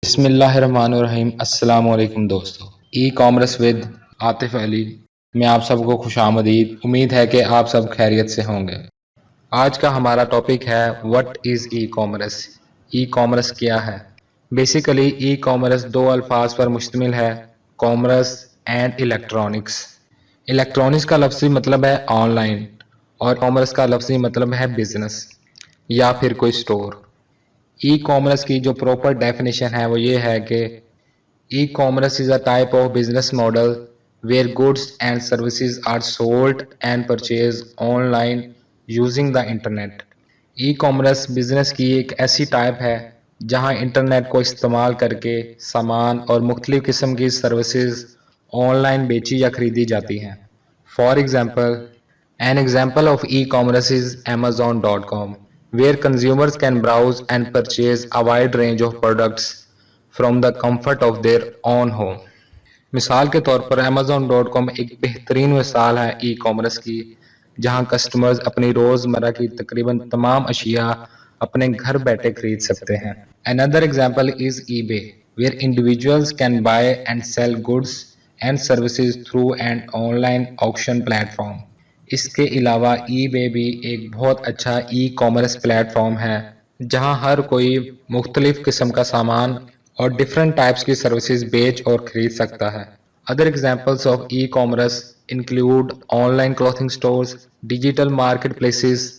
بسم اللہ الرحمن الرحیم۔ السلام علیکم دوستو، ای کامرس ود عاطف علی میں آپ سب کو خوش آمدید۔ امید ہے کہ آپ سب خیریت سے ہوں گے۔ آج کا ہمارا ٹاپک ہے what is e commerce. E commerce کیا ہے؟ بیسیکلی ای کامرس دو الفاظ پر مشتمل ہے، کامرس اینڈ الیکٹرانکس۔ الیکٹرانکس کا لفظی مطلب ہے آن لائن اور کامرس کا لفظی مطلب ہے بزنس یا پھر کوئی سٹور۔ ای کامرس کی جو پراپر ڈیفینیشن ہے وہ یہ ہے کہ e-commerce is a type of business model where goods and services are sold and purchase online using the internet. E-commerce business کی ایک ایسی ٹائپ ہے جہاں انٹرنیٹ کو استعمال کر کے سامان اور مختلف قسم کی سروسز آن لائن بیچی یا خریدی جاتی ہیں۔ For example, an example of e-commerce is Amazon.com, where consumers can browse and purchase a wide range of products from the comfort of their own home. مثال کے طور پر Amazon.com ایک بہترین مثال ہے ای کامرس کی، جہاں کسٹمرز اپنی روزمرہ کی تقریباً تمام اشیاء اپنے گھر بیٹھے خرید سکتے ہیں۔ Another example is eBay, where individuals can buy and sell goods and services through an online auction platform. اس کے علاوہ ای بے بھی ایک بہت اچھا ای کامرس پلیٹ فارم ہے جہاں ہر کوئی مختلف قسم کا سامان اور ڈیفرنٹ ٹائپس کی سروسز بیچ اور خرید سکتا ہے۔ Other examples of e commerce include online clothing stores, digital marketplaces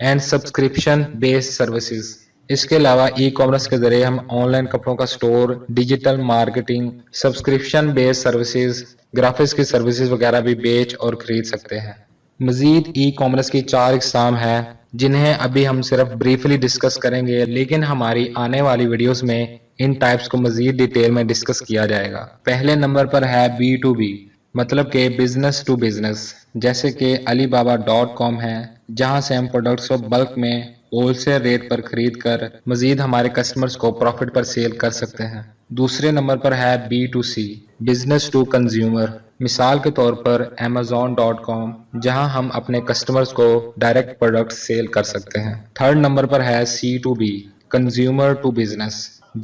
and subscription based services. اس کے علاوہ ای کامرس کے ذریعے ہم آن لائن کپڑوں کا store, digital marketing, subscription based services, graphics کی سروسز وغیرہ بھی بیچ اور خرید سکتے ہیں۔ مزید ای کامرس کی 4 اقسام ہیں جنہیں ابھی ہم صرف بریفلی ڈسکس کریں گے، لیکن ہماری آنے والی ویڈیوز میں ان ٹائپس کو مزید ڈیٹیل میں ڈسکس کیا جائے گا۔ پہلے نمبر پر ہے B2B، مطلب کہ بزنس ٹو بزنس، جیسے کہ alibaba.com ہے جہاں سے ہم پروڈکٹس کو بلک میں ہول سیل ریٹ پر خرید کر مزید ہمارے کسٹمرز کو پروفٹ پر سیل کر سکتے ہیں۔ دوسرے نمبر پر ہے B2C، بزنس ٹو کنزیومر، مثال کے طور پر Amazon.com جہاں ہم اپنے کسٹمرز کو ڈائریکٹ پروڈکٹ سیل کر سکتے ہیں۔ تھرڈ نمبر پر ہے C2B، کنزیومر ٹو بزنس،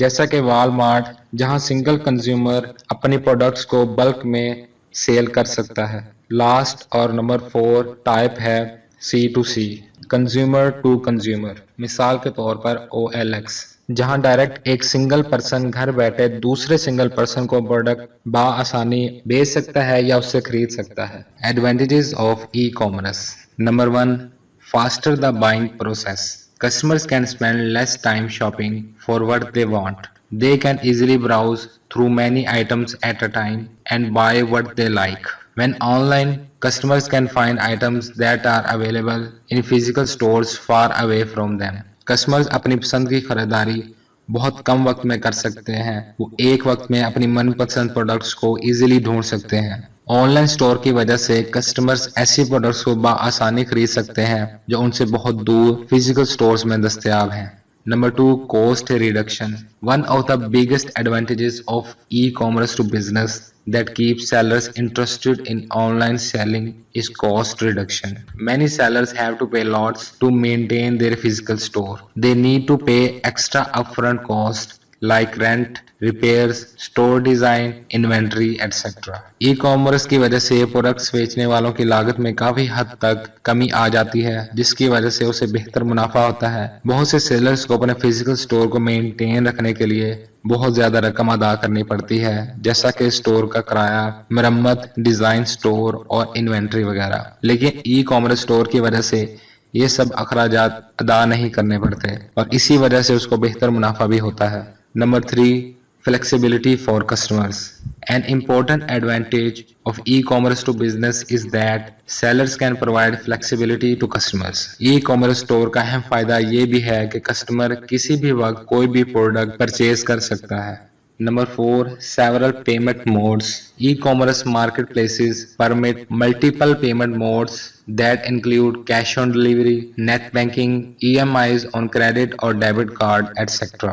جیسا کہ Walmart جہاں سنگل کنزیومر اپنی پروڈکٹس کو بلک میں سیل کر سکتا ہے۔ لاسٹ اور نمبر 4 ٹائپ ہے C2C، کنزیومر ٹو کنزیومر، مثال کے طور پر OLX جہاں ڈائریکٹ ایک سنگل پرسن گھر بیٹھے دوسرے سنگل پرسن کو پروڈکٹ بآسانی بیچ سکتا ہے یا اس سے خرید سکتا ہے۔ Advantages of e commerce. Number 1، faster the buying process. Customers can spend less time shopping for what they want. They can easily browse through many items at a time and buy what they like. When online, customers can find items that are available in physical stores far away from them. Customers اپنی پسند کی خریداری بہت کم وقت میں کر سکتے ہیں، وہ ایک وقت میں اپنی من پسند پروڈکٹس کو ایزیلی ڈھونڈ سکتے ہیں۔ آن لائن سٹور کی وجہ سے کسٹمرز ایسی پروڈکٹس کو بآسانی خرید سکتے ہیں جو ان سے بہت دور فزیکل سٹورز میں دستیاب ہیں۔ Number 2، cost reduction. One of the biggest advantages of e-commerce to business that keeps sellers interested in online selling is cost reduction. Many sellers have to pay lots to maintain their physical store. They need to pay extra upfront cost like rent, repairs, store design, inventory, etc. E commerce کی وجہ سے products بیچنے والوں کی لاگت میں کافی حد تک کمی آ جاتی ہے، جس کی وجہ سے اسے بہتر منافع ہوتا ہے۔ بہت سے سیلرز کو اپنے فزیکل سٹور کو مینٹین رکھنے کے لیے بہت زیادہ رقم ادا کرنی پڑتی ہے، جیسا کہ سٹور کا کرایہ، مرمت، ڈیزائن سٹور اور انوینٹری وغیرہ۔ لیکن ای کامرس سٹور کی وجہ سے یہ سب اخراجات ادا نہیں کرنے پڑتے اور اسی وجہ سے اس کو بہتر منافع بھی ہوتا ہے۔ Number 3، flexibility for customers. An important advantage of e-commerce to business is that sellers can provide flexibility to customers. e-commerce store کا اہم فائدہ یہ بھی ہے کہ کسٹمر کسی بھی وقت کوئی بھی پروڈکٹ پرچیز کر سکتا ہے۔ Number 4, several payment modes. E-commerce marketplaces permit multiple payment modes that include cash on delivery, net banking, EMIs on credit or debit card, etc.